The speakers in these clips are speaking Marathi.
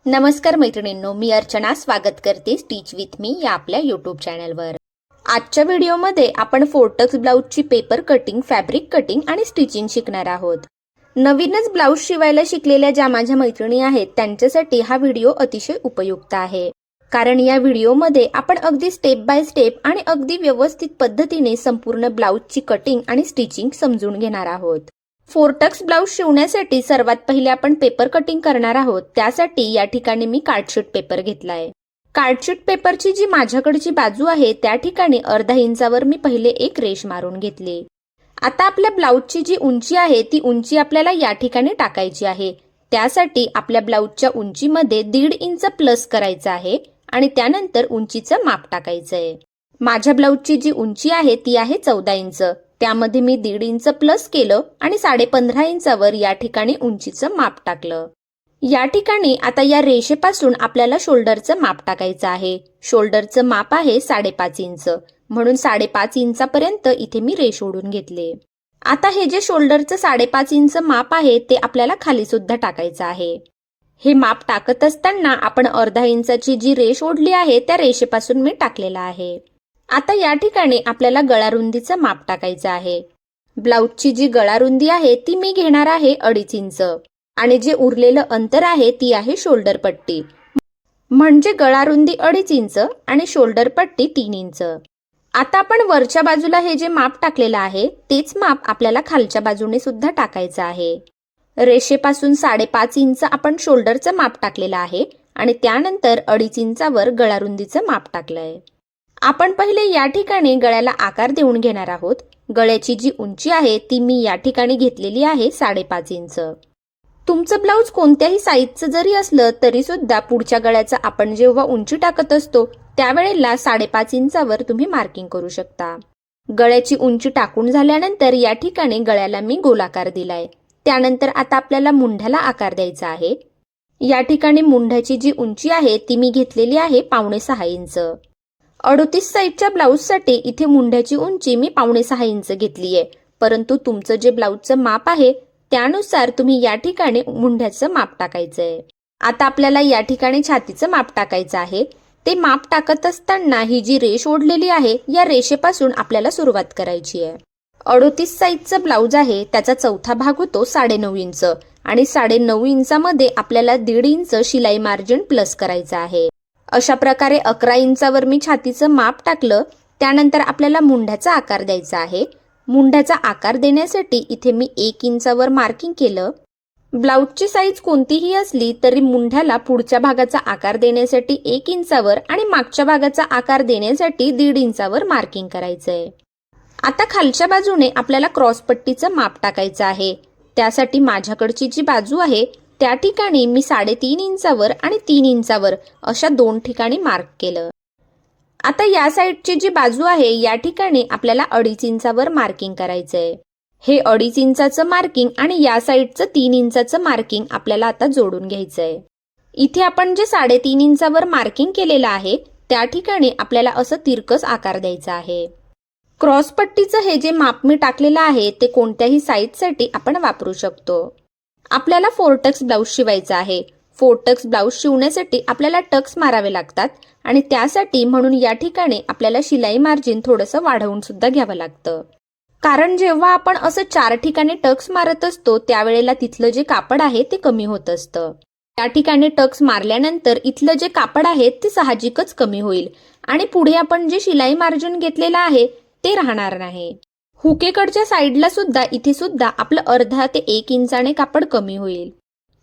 नमस्कार मैत्रिणींनो, मी अर्चना स्वागत करते स्टिच विथ मी या आपल्या यूट्यूब चॅनलवर। आजच्या व्हिडिओमध्ये आपण फोर्टक्स ब्लाउजची पेपर कटिंग, फॅब्रिक कटिंग आणि स्टिचिंग शिकणार आहोत। नवीनच ब्लाउज शिवायला शिकलेल्या ज्या माझ्या मैत्रिणी आहेत त्यांच्यासाठी हा व्हिडिओ अतिशय उपयुक्त आहे, कारण या व्हिडिओमध्ये आपण अगदी स्टेप बाय स्टेप आणि अगदी व्यवस्थित पद्धतीने संपूर्ण ब्लाउजची कटिंग आणि स्टिचिंग समजून घेणार आहोत। फोर्टक्स ब्लाउज शिवण्यासाठी सर्वात पहिले आपण पेपर कटिंग करणार आहोत। त्यासाठी या ठिकाणी मी कार्डशीट पेपर घेतलाय। कार्डशीट पेपरची जी माझ्याकडची बाजू आहे त्या ठिकाणी अर्धा इंचावर मी पहिले एक रेष मारून घेतली। आता आपल्या ब्लाउजची जी उंची आहे ती उंची आपल्याला या ठिकाणी टाकायची आहे। त्यासाठी आपल्या ब्लाउजच्या उंचीमध्ये 1.5 इंच प्लस करायचं आहे आणि त्यानंतर उंचीचं माप टाकायचं आहे। माझ्या ब्लाउजची जी उंची आहे ती आहे 14 इंच। त्यामध्ये मी 1.5 इंच प्लस केलं आणि 15.5 इंचावर या ठिकाणी उंचीचं माप टाकलं। या ठिकाणी आता या रेषेपासून आपल्याला शोल्डरचं माप टाकायचं आहे। शोल्डरचं माप आहे 5.5 इंच, म्हणून 5.5 इंचापर्यंत इथे मी रेष ओढून घेतले। आता हे जे शोल्डरचं 5.5 इंच माप आहे ते आपल्याला खाली सुद्धा टाकायचं आहे। हे माप टाकत असताना आपण अर्धा इंचाची जी रेष ओढली आहे त्या रेषेपासून मी टाकलेला आहे। आता या ठिकाणी आपल्याला गळा रुंदीचं माप टाकायचं आहे। ब्लाउजची जी गळा रुंदी आहे ती मी घेणार आहे 2.5 इंच आणि जे उरलेलं अंतर आहे ती आहे शोल्डर पट्टी, म्हणजे गळा रुंदी 2.5 इंच आणि शोल्डर पट्टी 3 इंच। आता आपण वरच्या बाजूला हे जे माप टाकलेलं आहे तेच माप आपल्याला खालच्या बाजूने सुद्धा टाकायचं आहे। रेषेपासून 5.5 इंच आपण शोल्डरचं माप टाकलेलं आहे आणि त्यानंतर 2.5 इंचावर गळा रुंदीचं माप टाकलंय। आपण पहिले या ठिकाणी गळ्याला आकार देऊन घेणार आहोत। गळ्याची जी उंची आहे ती मी या ठिकाणी घेतलेली आहे 5.5 इंच। तुमचं ब्लाउज कोणत्याही साईजचं जरी असलं तरी सुद्धा पुढच्या गळ्याचा आपण जेव्हा उंची टाकत असतो त्यावेळेला 5.5 इंचावर तुम्ही मार्किंग करू शकता। गळ्याची उंची टाकून झाल्यानंतर या ठिकाणी गळ्याला मी गोलाकार दिलाय। त्यानंतर आता आपल्याला मुंढ्याला आकार द्यायचा आहे। या ठिकाणी मुंढ्याची जी उंची आहे ती मी घेतलेली आहे 5.5 इंच। 38 साईजच्या ब्लाउजसाठी इथे मुंढ्याची उंची मी 5.5 इंच घेतली आहे, परंतु तुमचं जे ब्लाउजचं माप आहे त्यानुसार तुम्ही या ठिकाणी मुंढ्याचं माप टाकायचं आहे। आता आपल्याला या ठिकाणी छातीचं माप टाकायचं आहे। ते माप टाकत असताना ही जी रेष ओढलेली आहे या रेषेपासून आपल्याला सुरुवात करायची आहे। 38 साईजचं ब्लाउज आहे, त्याचा चौथा भाग होतो 9.5 इंच आणि 9.5 इंचामध्ये आपल्याला 1.5 इंच शिलाई मार्जिन प्लस करायचं आहे। अशा प्रकारे 11 इंचावर मी छातीचं माप टाकलं। त्यानंतर आपल्याला मुंढ्याचा आकार द्यायचा आहे। मुंढ्याचा आकार देण्यासाठी इथे मी 1 इंचावर मार्किंग केलं। ब्लाउजची साईज कोणतीही असली तरी मुंढ्याला पुढच्या भागाचा आकार देण्यासाठी 1 इंचावर आणि मागच्या भागाचा आकार देण्यासाठी 1.5 इंचावर मार्किंग करायचं आहे। आता खालच्या बाजूने आपल्याला क्रॉस पट्टीचं माप टाकायचं आहे। त्यासाठी माझ्याकडची जी बाजू आहे त्या ठिकाणी मी 3.5 इंचावर आणि 3 इंचावर अशा 2 ठिकाणी मार्क केलं। आता या साईडची जी बाजू आहे या ठिकाणी आपल्याला 2.5 इंचावर मार्किंग करायचंय। हे 2.5 इंचाचं मार्किंग आणि या साईडचं 3 इंचाचं मार्किंग आपल्याला आता जोडून घ्यायचंय। इथे आपण जे 3.5 इंचावर मार्किंग केलेलं आहे त्या ठिकाणी आपल्याला असं तिरकस आकार द्यायचा आहे। क्रॉस पट्टीचं हे जे माप मी टाकलेलं आहे ते कोणत्याही साईजसाठी आपण वापरू शकतो। आपल्याला फोर्टक्स ब्लाउज शिवायचा आहे। फोर्टक्स ब्लाउज शिवण्यासाठी आपल्याला टक्स मारावे लागतात आणि त्यासाठी म्हणून या ठिकाणी आपल्याला शिलाई मार्जिन थोडंसं वाढवून सुद्धा घ्यावं लागतं, कारण जेव्हा आपण असं 4 ठिकाणी टक्स मारत असतो त्यावेळेला तिथलं जे कापड आहे ते कमी होत असतं। या ठिकाणी टक्स मारल्यानंतर इथलं जे कापड आहे ते साहजिकच कमी होईल आणि पुढे आपण जे शिलाई मार्जिन घेतलेलं आहे ते राहणार नाही। हुकेकडच्या साईडला सुद्धा इथे सुद्धा आपलं अर्धा ते 1 इंचाने कापड कमी होईल।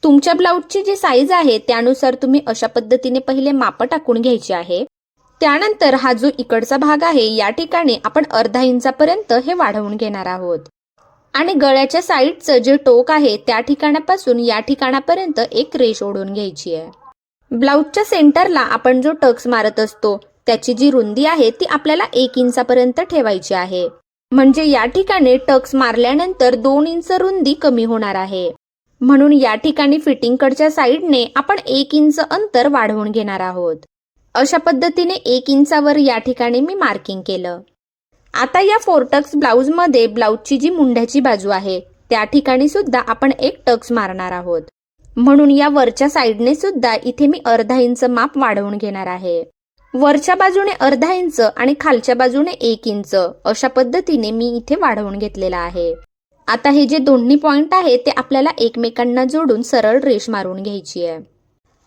तुमच्या ब्लाउजची जी साईज आहे त्यानुसार तुम्ही अशा पद्धतीने पहिले माप टाकून घ्यायची आहे। त्यानंतर हा जो इकडचा भाग आहे या ठिकाणी आपण अर्धा इंचापर्यंत हे वाढवून घेणार आहोत आणि गळ्याच्या साईडचं जे टोक आहे त्या ठिकाणापासून या ठिकाणापर्यंत एक रेष ओढून घ्यायची आहे। ब्लाउजच्या सेंटरला आपण जो टक्स मारत असतो त्याची जी रुंदी आहे ती आपल्याला 1 इंचापर्यंत ठेवायची आहे, म्हणजे या ठिकाणी टक्स मारल्यानंतर 2 इंच रुंदी कमी होणार आहे। म्हणून या ठिकाणी फिटिंगकडच्या साईडने आपण 1 इंच अंतर वाढवून घेणार आहोत। अशा पद्धतीने 1 इंचावर या ठिकाणी मी मार्किंग केलं। आता या फोर्टक्स ब्लाउजमध्ये ब्लाउजची जी मुंढ्याची बाजू आहे त्या ठिकाणी सुद्धा आपण एक टक्स मारणार आहोत। म्हणून या वरच्या साईडने सुद्धा इथे मी अर्धा इंच माप वाढवून घेणार आहे. वरच्या बाजूने अर्धा इंच आणि खालच्या बाजूने 1 इंच अशा पद्धतीने मी इथे वाढवून घेतलेला आहे. आता हे जे दोन्ही पॉइंट आहे ते आपल्याला एकमेकांना जोडून सरळ रेष मारून घ्यायची आहे.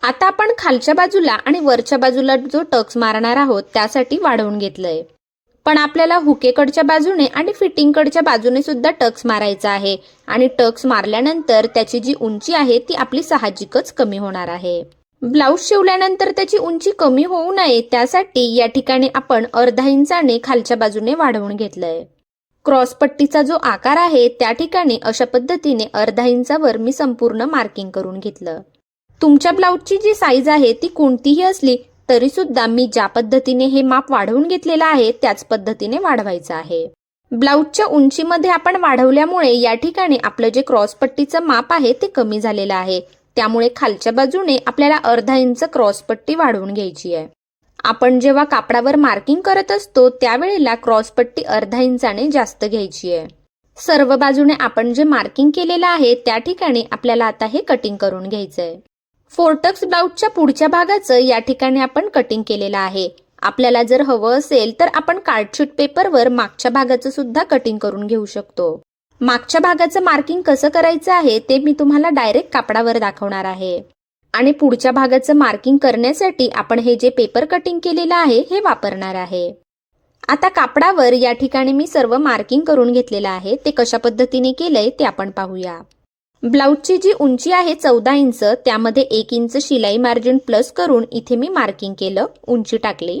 आता आपण खालच्या बाजूला आणि वरच्या बाजूला जो टक्स मारणार आहोत त्यासाठी वाढवून घेतलंय. पण आपल्याला हुकेकडच्या बाजूने आणि फिटिंगकडच्या बाजूने सुद्धा टक्स मारायचा आहे आणि टक्स मारल्यानंतर त्याची जी उंची आहे ती आपली साहजिकच कमी होणार आहे. ब्लाऊज शिवल्यानंतर त्याची उंची कमी होऊ नये त्यासाठी या ठिकाणी आपण अर्धा इंचाने खालच्या बाजूने वाढवून घेतलंय. क्रॉस पट्टीचा जो आकार आहे त्या ठिकाणी अशा पद्धतीने अर्धा इंचावर मी संपूर्ण मार्किंग करून घेतलं. तुमच्या ब्लाऊजची जी साईज आहे ती कोणतीही असली तरी सुद्धा मी ज्या पद्धतीने हे माप वाढवून घेतलेलं आहे त्याच पद्धतीने वाढवायचं आहे. ब्लाऊजच्या उंचीमध्ये आपण वाढवल्यामुळे या ठिकाणी आपलं जे क्रॉस पट्टीचं माप आहे ते कमी झालेलं आहे. त्यामुळे खालच्या बाजूने आपल्याला अर्धा इंच क्रॉस पट्टी वाढवून घ्यायची आहे. आपण जेव्हा कापडावर मार्किंग करत असतो त्यावेळेला क्रॉस पट्टी अर्धा इंचाने जास्त घ्यायची आहे. सर्व बाजूने आपण जे मार्किंग केलेलं आहे त्या ठिकाणी आपल्याला आता हे कटिंग करून घ्यायचंय. फोरटक्स ब्लाऊजच्या पुढच्या भागाचं या ठिकाणी आपण कटिंग केलेलं आहे. आपल्याला जर हवं असेल तर आपण कार्डशीट पेपरवर मागच्या भागाचं सुद्धा कटिंग करून घेऊ शकतो. मागच्या भागाचं मार्किंग कसं करायचं आहे ते मी तुम्हाला डायरेक्ट कापडावर दाखवणार आहे आणि पुढच्या भागाचं मार्किंग करण्यासाठी आपण हे जे पेपर कटिंग केलेलं आहे हे वापरणार आहे. आता कापडावर या ठिकाणी मी सर्व मार्किंग करून घेतलेलं आहे. ते कशा पद्धतीने केलंय ते आपण पाहूया. ब्लाऊजची जी उंची आहे 14 इंच त्यामध्ये 1 इंच शिलाई मार्जिन प्लस करून इथे मी मार्किंग केलं, उंची टाकली.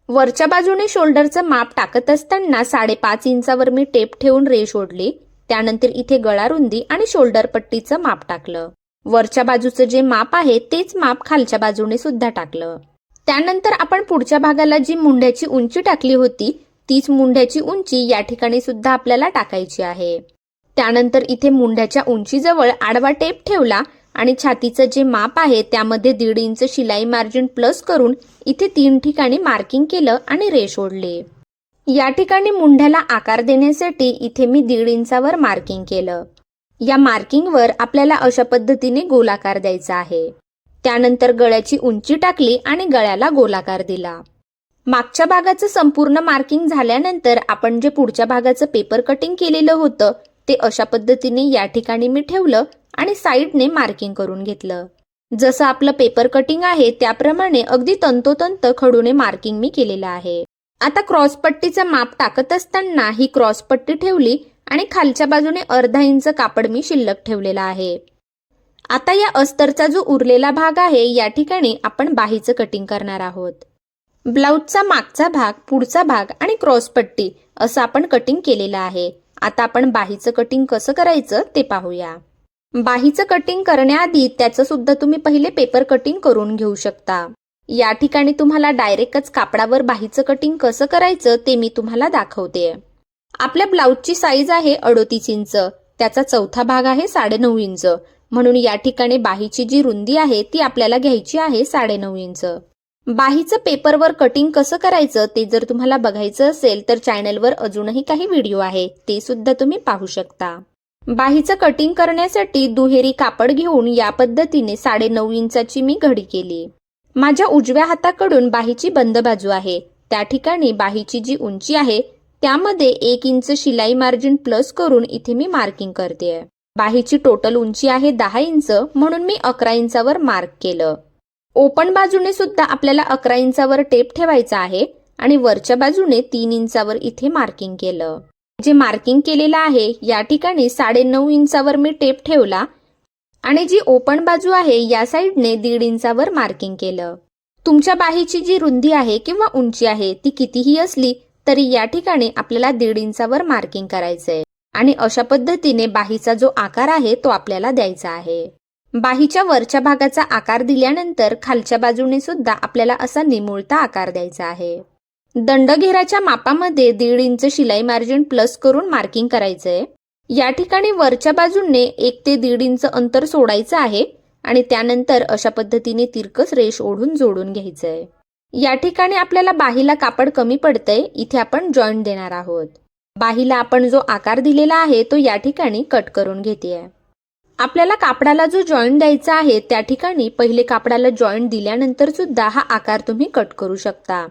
वरच्या बाजूने शोल्डरचं माप टाकत असताना 5.5 इंचावर मी टेप ठेवून रेष ओढली. त्यानंतर इथे गळा रुंदी आणि शोल्डर पट्टीचं माप टाकलं. वरच्या बाजूचं जे माप आहे तेच माप खालच्या बाजूने सुद्धा टाकलं. त्यानंतर आपण पुढच्या भागाला जी मुंड्याची उंची टाकली होती तीच मुंड्याची उंची या ठिकाणी सुद्धा आपल्याला टाकायची आहे. त्यानंतर इथे मुंड्याच्या उंचीजवळ आडवा टेप ठेवला आणि छातीचं जे माप आहे त्यामध्ये 1.5 इंच शिलाई मार्जिन प्लस करून इथे 3 ठिकाणी मार्किंग केलं आणि रेष ओढली. या ठिकाणी मुंड्याला आकार देण्यासाठी इथे मी 1.5 इंचावर मार्किंग केलं. या मार्किंगवर आपल्याला अशा पद्धतीने गोलाकार द्यायचा आहे. त्यानंतर गळ्याची उंची टाकली आणि गळ्याला गोलाकार दिला. मागच्या भागाचं संपूर्ण मार्किंग झाल्यानंतर आपण जे पुढच्या भागाचं पेपर कटिंग केलेलं होतं ते अशा पद्धतीने या ठिकाणी मी ठेवलं आणि साईडने मार्किंग करून घेतलं. जसं आपलं पेपर कटिंग आहे त्याप्रमाणे अगदी तंतोतंत खडूने मार्किंग मी केलेलं आहे. आता क्रॉस पट्टीचं माप टाकत असताना ही क्रॉस पट्टी ठेवली आणि खालच्या बाजूने अर्धा इंच कापड मी शिल्लक ठेवलेला आहे. आता या अस्तरचा जो उरलेला भाग आहे या ठिकाणी आपण बाहीचं कटिंग करणार आहोत. ब्लाऊजचा मागचा भाग, पुढचा भाग आणि क्रॉस पट्टी असं आपण कटिंग केलेलं आहे. आता आपण बाहीचं कटिंग कसं करायचं ते पाहूया. बाहीचं कटिंग करण्याआधी त्याचं सुद्धा तुम्ही पहिले पेपर कटिंग करून घेऊ शकता. या ठिकाणी तुम्हाला डायरेक्टच कापडावर बाहीचं कटिंग कसं करायचं ते मी तुम्हाला दाखवते. आपल्या ब्लाऊजची साईज आहे 38 इंच, त्याचा चौथा भाग आहे 9.5 इंच. म्हणून या ठिकाणी बाहीची जी रुंदी आहे ती आपल्याला घ्यायची आहे 9.5 इंच. बाहीचं पेपरवर कटिंग कसं करायचं ते जर तुम्हाला बघायचं असेल तर चॅनलवर अजूनही काही व्हिडिओ आहे, ते सुद्धा तुम्ही पाहू शकता. बाहीचं कटिंग करण्यासाठी दुहेरी कापड घेऊन या पद्धतीने 9.5 इंचाची मी घडी केली. माझ्या उजव्या हाताकडून बाहीची बंद बाजू आहे, त्या ठिकाणी बाहीची जी उंची आहे त्यामध्ये 1 इंच शिलाई मार्जिन प्लस करून इथे मी मार्किंग करते. बाहीची टोटल उंची आहे 10 इंच, म्हणून मी 11 इंचावर मार्क केलं. ओपन बाजूने सुद्धा आपल्याला 11 इंचावर टेप ठेवायचा आहे आणि वरच्या बाजूने 3 इंचावर इथे मार्किंग केलं. जे मार्किंग केलेलं आहे या ठिकाणी 9.5 इंचावर मी टेप ठेवला आणि जी ओपन बाजू आहे या साईडने 1.5 इंचावर मार्किंग केलं. तुमच्या बाहीची जी रुंदी आहे किंवा उंची आहे ती कितीही असली तरी या ठिकाणी आपल्याला 1.5 इंचावर मार्किंग करायचंय आणि अशा पद्धतीने बाहीचा जो आकार आहे तो आपल्याला द्यायचा आहे. बाहीच्या वरच्या भागाचा आकार दिल्यानंतर खालच्या बाजूने सुद्धा आपल्याला असा निमुळता आकार द्यायचा आहे. दंडघेराच्या मापामध्ये 1.5 इंच शिलाई मार्जिन प्लस करून मार्किंग करायचंय. या ठिकाणी वरच्या बाजूने 1 ते 1.5 इंच अंतर सोडायचं आहे आणि त्यानंतर अशा पद्धतीने तिरकस रेष ओढून जोडून घ्यायचंय. या ठिकाणी आपल्याला बाहीला कापड कमी पडतंय, इथे आपण जॉईंट देणार आहोत. बाहीला आपण जो आकार दिलेला आहे तो या ठिकाणी कट करून घेतेय. आपल्याला कापडाला जो जॉईंट द्यायचा आहे त्या ठिकाणी पहिले कापडाला जॉईंट दिल्यानंतर सुद्धा हा आकार तुम्ही कट करू शकता,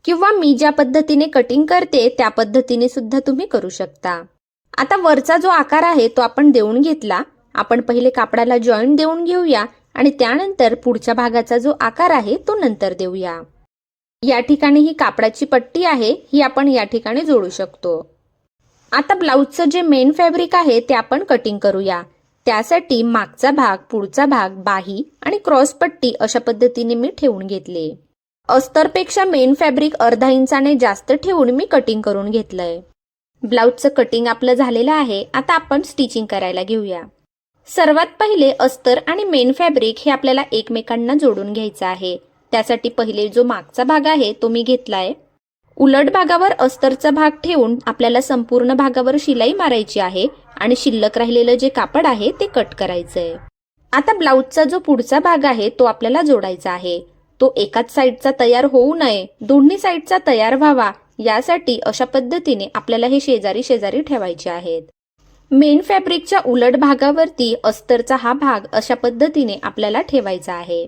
किंवा मी ज्या पद्धतीने कटिंग करते त्या पद्धतीने सुद्धा तुम्ही करू शकता. आता वरचा जो आकार आहे तो आपण देऊन घेतला. आपण पहिले कापडाला जॉईंट देऊन घेऊया आणि त्यानंतर पुढच्या भागाचा जो आकार आहे तो नंतर देऊया. या ठिकाणी ही कापडाची पट्टी आहे, ही आपण या ठिकाणी जोडू शकतो. आता ब्लाउजचं जे मेन फॅब्रिक आहे ते आपण कटिंग करूया. त्यासाठी मागचा भाग, पुढचा भाग, बाही आणि क्रॉस पट्टी अशा पद्धतीने मी ठेवून घेतले. अस्तरपेक्षा मेन फॅब्रिक अर्धा इंचाने जास्त ठेवून मी कटिंग करून घेतलंय. ब्लाउजचं कटिंग आपलं झालेलं आहे. आता आपण स्टिचिंग करायला घेऊया. सर्वात पहिले अस्तर आणि मेन फॅब्रिक हे आपल्याला एकमेकांना जोडून घ्यायचं आहे. त्यासाठी पहिले जो मागचा भाग आहे तो मी घेतलाय. उलट भागावर अस्तरचा भाग ठेवून आपल्याला संपूर्ण भागावर शिलाई मारायची आहे आणि शिल्लक राहिलेलं जे कापड आहे ते कट करायचंय. आता ब्लाउजचा जो पुढचा भाग आहे तो आपल्याला जोडायचा आहे. तो एकाच साईडचा तयार होऊ नये, दोन्ही साईडचा तयार व्हावा यासाठी अशा पद्धतीने आपल्याला हे शेजारी शेजारी ठेवायचे आहेत. मेन फॅब्रिकच्या उलट भागावरती अस्तरचा हा भाग अशा पद्धतीने आपल्याला ठेवायचा आहे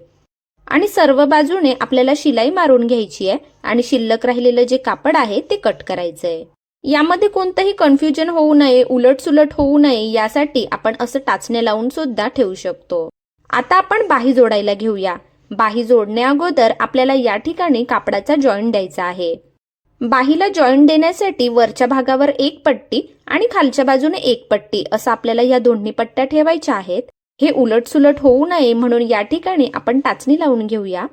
आणि सर्व बाजूने आपल्याला शिलाई मारून घ्यायची आहे आणि शिल्लक राहिलेलं जे कापड आहे ते कट करायचंय. यामध्ये कोणतंही कन्फ्युजन होऊ नये, उलटसुलट होऊ नये यासाठी आपण असं टाचण्या लावून सुद्धा ठेवू शकतो. आता आपण बाही जोडायला घेऊया. बाही जोडण्या अगोदर आपल्याला या ठिकाणी कापडाचा जॉईंट द्यायचा आहे. बाहीला जॉईंट देण्यासाठी वरच्या भागावर एक पट्टी आणि खालच्या बाजूने एक पट्टी असं आपल्याला या दोन्ही पट्ट्या ठेवायच्या आहेत. हे उलटसुलट होऊ नये म्हणून या ठिकाणी आपण टाचणी लावून घेऊया.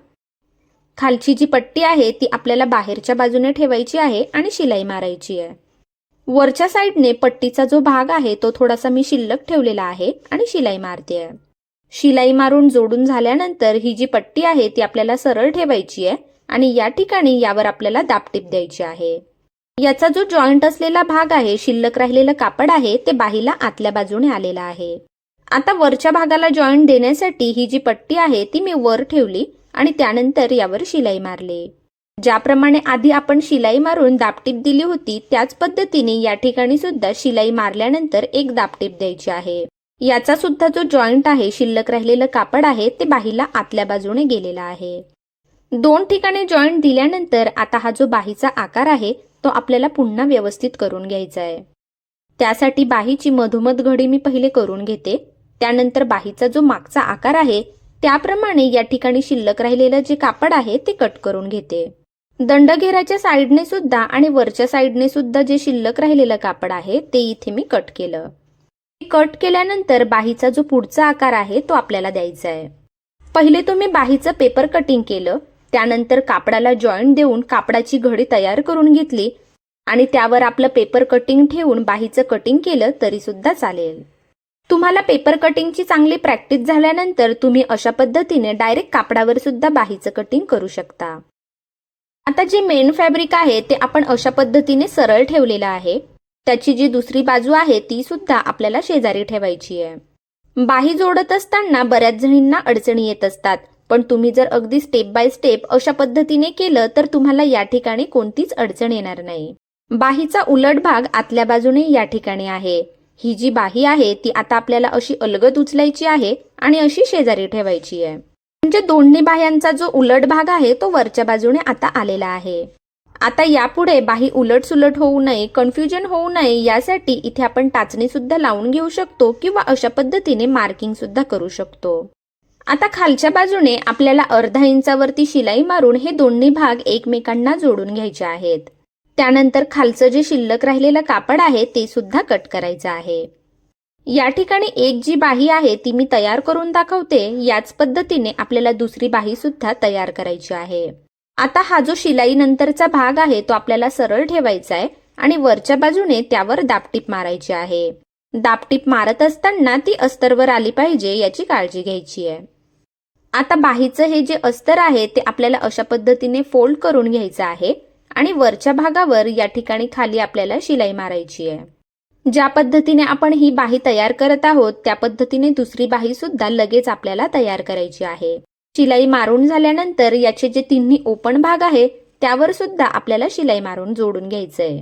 खालची जी पट्टी आहे ती आपल्याला बाहेरच्या बाजूने ठेवायची आहे आणि शिलाई मारायची आहे. वरच्या साईडने पट्टीचा जो भाग आहे तो थोडासा मी शिल्लक ठेवलेला आहे आणि शिलाई मारते आहे. शिलाई मारून जोडून झाल्यानंतर ही जी पट्टी आहे ती आपल्याला सरळ ठेवायची आहे आणि या ठिकाणी यावर आपल्याला दाबटीप द्यायची आहे. याचा जो जॉईंट असलेला भाग आहे, शिल्लक राहिलेलं कापड आहे ते बाहीला आतल्या बाजूने आलेलं आहे. आता वरच्या भागाला जॉईंट देण्यासाठी ही जी पट्टी आहे ती मी वर ठेवली आणि त्यानंतर यावर शिलाई मारली. ज्याप्रमाणे आधी आपण शिलाई मारून दाबटीप दिली होती त्याच पद्धतीने या ठिकाणी सुद्धा शिलाई मारल्यानंतर एक दाबटीप द्यायची आहे. याचा सुद्धा जो जॉईंट आहे, शिल्लक राहिलेलं कापड आहे ते बाहीला आतल्या बाजूने गेलेला आहे. दोन ठिकाणी जॉईंट दिल्यानंतर आता हा जो बाहीचा आकार आहे तो आपल्याला पुन्हा व्यवस्थित करून घ्यायचा आहे. त्यासाठी बाहीची मधोमध घडी मी पहिले करून घेते. त्यानंतर बाहीचा जो मागचा आकार आहे त्याप्रमाणे या ठिकाणी शिल्लक राहिलेलं जे कापड आहे ते कट करून घेते. दंडघेराच्या साईडने सुद्धा आणि वरच्या साईडने सुद्धा जे शिल्लक राहिलेलं कापड आहे ते इथे मी कट केलं. कट केल्यानंतर बाहीचा जो पुढचा आकार आहे तो आपल्याला द्यायचा आहे. पहिले तुम्ही बाहीचं पेपर कटिंग केलं, त्यानंतर कापडाला जॉईंट देऊन कापडाची घडी तयार करून घेतली आणि त्यावर आपलं पेपर कटिंग ठेवून बाहीचं कटिंग केलं तरी सुद्धा चालेल. तुम्हाला पेपर कटिंगची चांगली प्रॅक्टिस झाल्यानंतर तुम्ही अशा पद्धतीने डायरेक्ट कापडावर सुद्धा बाहीचं कटिंग करू शकता. आता जे मेन फॅब्रिक आहे ते आपण अशा पद्धतीने सरळ ठेवलेलं आहे. त्याची जी दुसरी बाजू आहे ती सुद्धा आपल्याला शेजारी ठेवायची आहे. बाही जोडत असताना बऱ्याच जणींना अडचणी येत असतात, पण तुम्ही जर अगदी स्टेप बाय स्टेप अशा पद्धतीने केलं तर तुम्हाला या ठिकाणी कोणतीच अडचण येणार नाही. बाहीचा उलट भाग आतल्या बाजूने या ठिकाणी आहे. ही जी बाही आहे ती आता आपल्याला अशी अलगद उचलायची आहे आणि अशी शेजारी ठेवायची आहे. म्हणजे दोन्ही बाह्यांचा जो उलट भाग आहे तो वरच्या बाजूने आता आलेला आहे. आता यापुढे बाही उलट सुलट होऊ नये, कन्फ्युजन होऊ नये यासाठी इथे आपण टाचणी सुद्धा लावून घेऊ शकतो किंवा अशा पद्धतीने मार्किंग सुद्धा करू शकतो. आता खालच्या बाजूने आपल्याला अर्धा इंचावरती शिलाई मारून हे दोन्ही भाग एकमेकांना जोडून घ्यायचे आहेत. त्यानंतर खालचं जे शिल्लक राहिलेलं कापड आहे ते सुद्धा कट करायचं आहे. या ठिकाणी एक जी बाही आहे ती मी तयार करून दाखवते. याच पद्धतीने आपल्याला दुसरी बाही सुद्धा तयार करायची आहे. आता हा जो शिलाई नंतरचा भाग आहे तो आपल्याला सरळ ठेवायचा आहे आणि वरच्या बाजूने त्यावर दाबटीप मारायची आहे. दाबटीप मारत असताना ती अस्तरवर आली पाहिजे याची काळजी घ्यायची आहे. आता बाहीचं हे जे अस्तर आहे ते आपल्याला अशा पद्धतीने फोल्ड करून घ्यायचं आहे आणि वरच्या भागावर या ठिकाणी खाली आपल्याला शिलाई मारायची आहे. ज्या पद्धतीने आपण ही बाही तयार करत आहोत त्या पद्धतीने दुसरी बाही सुद्धा लगेच आपल्याला तयार करायची आहे. शिलाई मारून झाल्यानंतर याचे जे तिन्ही ओपन भाग आहे त्यावर सुद्धा आपल्याला शिलाई मारून जोडून घ्यायचंय.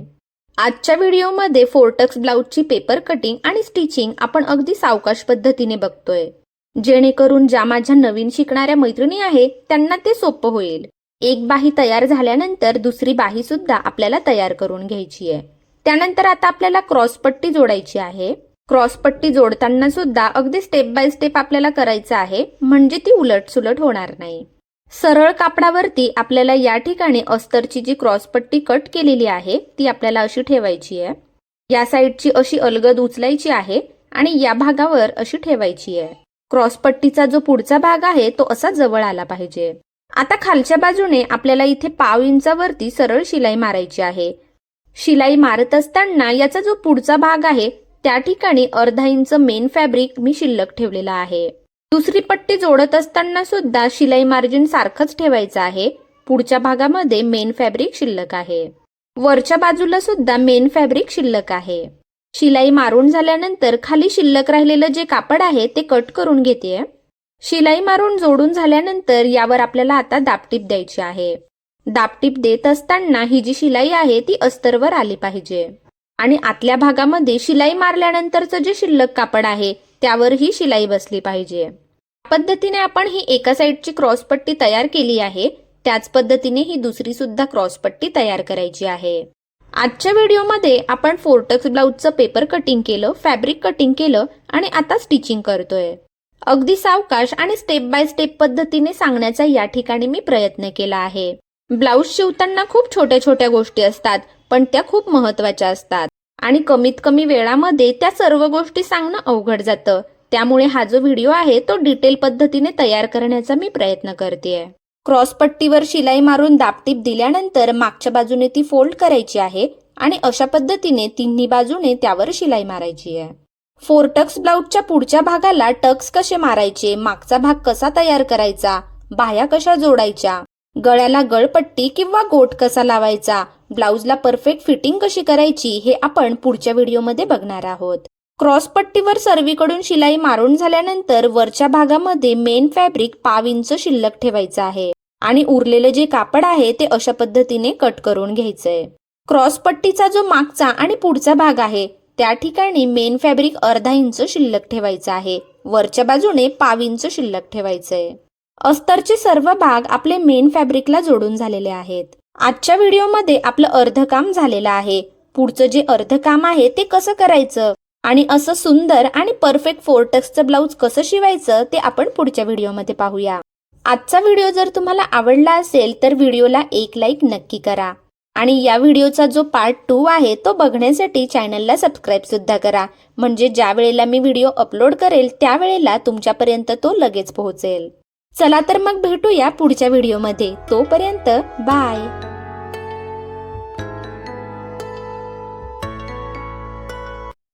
आजच्या व्हिडिओमध्ये फोर्टक्स ब्लाऊजची पेपर कटिंग आणि स्टिचिंग आपण अगदी सावकाश पद्धतीने बघतोय, जेणेकरून ज्या माझ्या नवीन शिकणाऱ्या मैत्रिणी आहेत त्यांना ते सोपं होईल. एक बाही तयार झाल्यानंतर दुसरी बाही सुद्धा आपल्याला तयार करून घ्यायची आहे. त्यानंतर आता आपल्याला क्रॉसपट्टी जोडायची आहे. क्रॉसपट्टी जोडताना सुद्धा अगदी स्टेप बाय स्टेप आपल्याला करायचं आहे, म्हणजे ती उलटसुलट होणार नाही. सरळ कापडावरती आपल्याला या ठिकाणी अस्तरची जी क्रॉसपट्टी कट केलेली आहे ती आपल्याला अशी ठेवायची आहे. या साईडची अशी अलगद उचलायची आहे आणि या भागावर अशी ठेवायची आहे. क्रॉसपट्टीचा जो पुढचा भाग आहे तो असा जवळ आला पाहिजे. आता खालच्या बाजूने आपल्याला इथे पाव इंचावरती सरळ शिलाई मारायची आहे. शिलाई मारत असताना याचा जो पुढचा भाग आहे त्या ठिकाणी अर्धा इंच मेन फॅब्रिक मी शिल्लक ठेवलेला आहे. दुसरी पट्टी जोडत असताना सुद्धा शिलाई मार्जिन सारखंच ठेवायचं आहे. पुढच्या भागामध्ये मेन फॅब्रिक शिल्लक आहे. वरच्या बाजूला सुद्धा मेन फॅब्रिक शिल्लक आहे. शिलाई मारून झाल्यानंतर खाली शिल्लक राहिलेलं जे कापड आहे ते कट करून घेते. शिलाई मारून जोडून झाल्यानंतर यावर आपल्याला आता दाबटीप द्यायची आहे. दाबटीप देत असताना ही जी शिलाई आहे ती अस्तरवर आली पाहिजे आणि आतल्या भागामध्ये शिलाई मारल्यानंतरचं जे शिल्लक कापड आहे त्यावर ही शिलाई बसली पाहिजे. पद्धतीने आपण ही एका साईडची क्रॉसपट्टी तयार केली आहे. त्याच पद्धतीने ही दुसरी सुद्धा क्रॉसपट्टी तयार करायची आहे. आजच्या व्हिडिओमध्ये आपण फोर्टक्स ब्लाऊजचं पेपर कटिंग केलं, फॅब्रिक कटिंग केलं आणि आता स्टिचिंग करतोय. अगदी सावकाश आणि स्टेप बाय स्टेप पद्धतीने सांगण्याचा या ठिकाणी मी प्रयत्न केला आहे. ब्लाऊज शिवताना खूप छोट्या छोट्या गोष्टी असतात, पण त्या खूप महत्त्वाच्या असतात आणि कमीत कमी वेळामध्ये त्या सर्व गोष्टी सांगणं अवघड जातं. त्यामुळे हा जो व्हिडिओ आहे तो डिटेल पद्धतीने तयार करण्याचा मी प्रयत्न करतेय. क्रॉसपट्टीवर शिलाई मारून दाबटीप दिल्यानंतर मागच्या बाजूने ती फोल्ड करायची आहे आणि अशा पद्धतीने तिन्ही बाजूने त्यावर शिलाई मारायची आहे. फोर्टक्स ब्लाऊजच्या पुढच्या भागाला टक्स कसे मारायचे, मागचा भाग कसा तयार करायचा, बाह्या कशा जोडायच्या, गळ्याला गळपट्टी किंवा गोट कसा लावायचा, ब्लाऊजला परफेक्ट फिटिंग कशी करायची हे आपण पुढच्या व्हिडिओमध्ये बघणार आहोत. क्रॉसपट्टीवर सर्वीकडून शिलाई मारून झाल्यानंतर वरच्या भागामध्ये मेन फॅब्रिक पाव इंच शिल्लक ठेवायचं आहे आणि उरलेलं जे कापड आहे ते अशा पद्धतीने कट करून घ्यायचंय. क्रॉसपट्टीचा जो मागचा आणि पुढचा भाग आहे त्या ठिकाणी मेन फॅब्रिक अर्धा इंच शिल्लक ठेवायचं आहे. वरच्या बाजूने पाव इंच शिल्लक ठेवायचंय. अस्तरचे सर्व भाग आपले मेन फॅब्रिकला जोडून झालेले आहेत. आजच्या व्हिडिओमध्ये आपलं अर्ध काम झालेलं आहे. पुढचं जे अर्ध काम आहे ते कसं करायचं आणि असं सुंदर आणि परफेक्ट फोर्टक्सचं ब्लाऊज कसं शिवायचं ते आपण पुढच्या व्हिडिओमध्ये पाहूया. आजचा व्हिडिओ जर तुम्हाला आवडला असेल तर व्हिडिओला एक लाईक नक्की करा आणि या व्हिडिओचा जो पार्ट 2 आहे तो बघण्यासाठी चॅनलला सबस्क्राईब सुद्धा करा, म्हणजे ज्या वेळेला मी व्हिडिओ अपलोड करेल त्यावेळेला तुमच्यापर्यंत तो लगेच पोहोचेल. चला तर मग भेटूया पुढच्या व्हिडिओमध्ये. तोपर्यंत बाय.